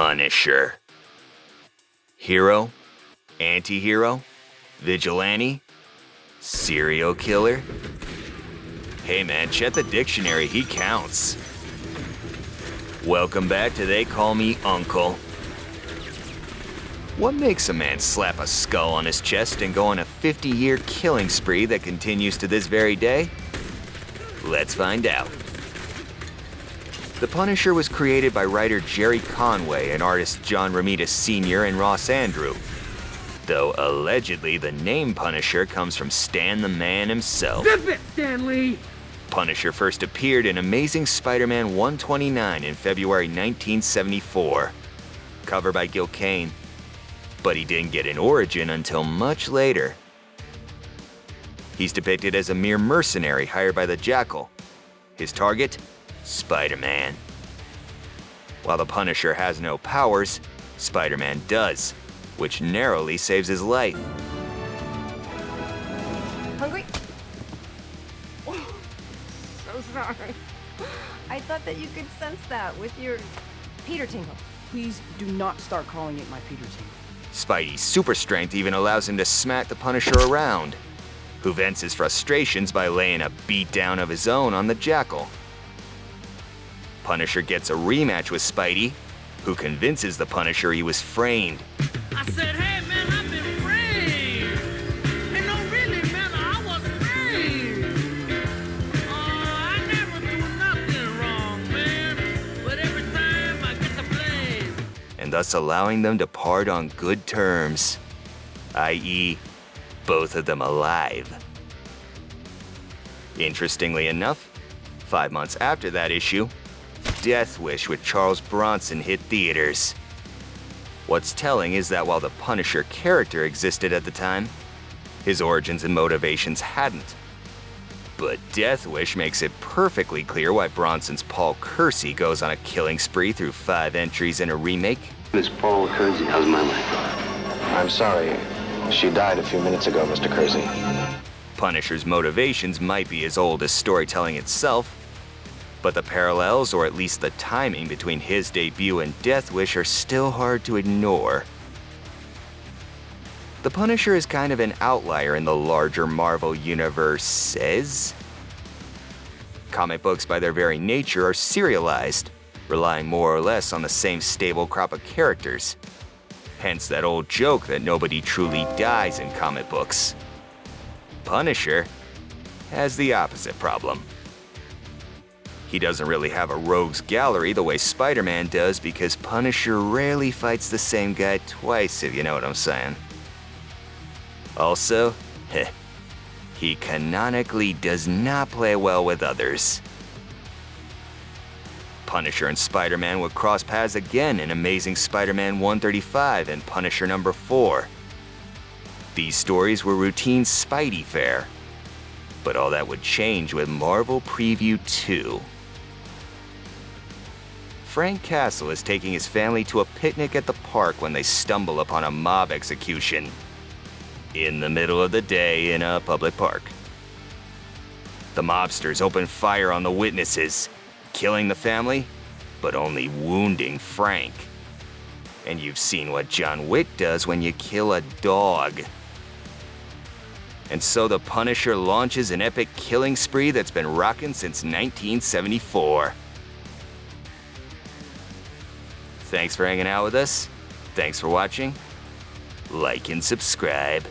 Punisher. Hero, anti-hero, vigilante, serial killer. Hey man, check the dictionary, he counts. Welcome back to They Call Me Uncle. What makes a man slap a skull on his chest and go on a 50-year killing spree that continues to this very day? Let's find out. The Punisher was created by writer Jerry Conway and artist John Romita Sr. and Ross Andru, though allegedly the name Punisher comes from Stan the Man himself. Zip it, Stan Lee! Punisher first appeared in Amazing Spider-Man 129 in February 1974, cover by Gil Kane, but he didn't get an origin until much later. He's depicted as a mere mercenary hired by the Jackal. His target? Spider-Man. While the Punisher has no powers, Spider-Man does, which narrowly saves his life. Hungry? Oh, so sorry. I thought that you could sense that with your Peter tingle. Please do not start calling it my Peter tingle. Spidey's super strength even allows him to smack the Punisher around, who vents his frustrations by laying a beatdown of his own on the Jackal. Punisher gets a rematch with Spidey, who convinces the Punisher he was framed. I said, hey man, I've been framed. Hey, no, really, man, I was framed. I never do nothing wrong, man. But every time I get the blame. And thus allowing them to part on good terms, i.e., both of them alive. Interestingly enough, 5 months after that issue, Death Wish with Charles Bronson hit theaters. What's telling is that while the Punisher character existed at the time, his origins and motivations hadn't. But Death Wish makes it perfectly clear why Bronson's Paul Kersey goes on a killing spree through 5 entries in a remake. Miss Paul Kersey, how's my life? I'm sorry. She died a few minutes ago, Mr. Kersey. Punisher's motivations might be as old as storytelling itself, but the parallels, or at least the timing between his debut and Death Wish, are still hard to ignore. The Punisher is kind of an outlier in the larger Marvel universe. Comic books by their very nature are serialized, relying more or less on the same stable crop of characters. Hence that old joke that nobody truly dies in comic books. Punisher has the opposite problem. He doesn't really have a rogues gallery the way Spider-Man does, because Punisher rarely fights the same guy twice, if you know what I'm saying. Also, he canonically does not play well with others. Punisher and Spider-Man would cross paths again in Amazing Spider-Man 135 and Punisher number 4. These stories were routine Spidey fare, but all that would change with Marvel Preview 2. Frank Castle is taking his family to a picnic at the park when they stumble upon a mob execution in the middle of the day in a public park. The mobsters open fire on the witnesses, killing the family, but only wounding Frank. And you've seen what John Wick does when you kill a dog. And so the Punisher launches an epic killing spree that's been rocking since 1974. Thanks for hanging out with us. Thanks for watching. Like and subscribe.